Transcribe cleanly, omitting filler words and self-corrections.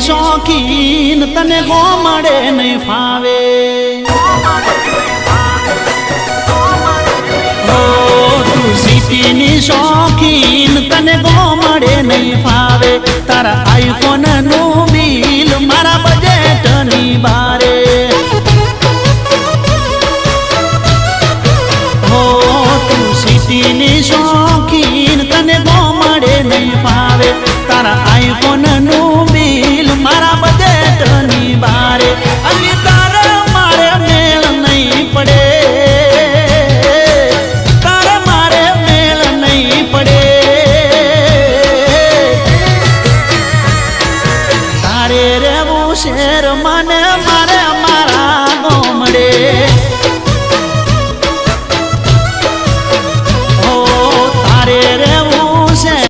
શોખીન તને ગોમડે નહીં ફાવે તું સિટીની શોખીન તને ગોમડે નહીં ફાવે તારા આઈફોન નું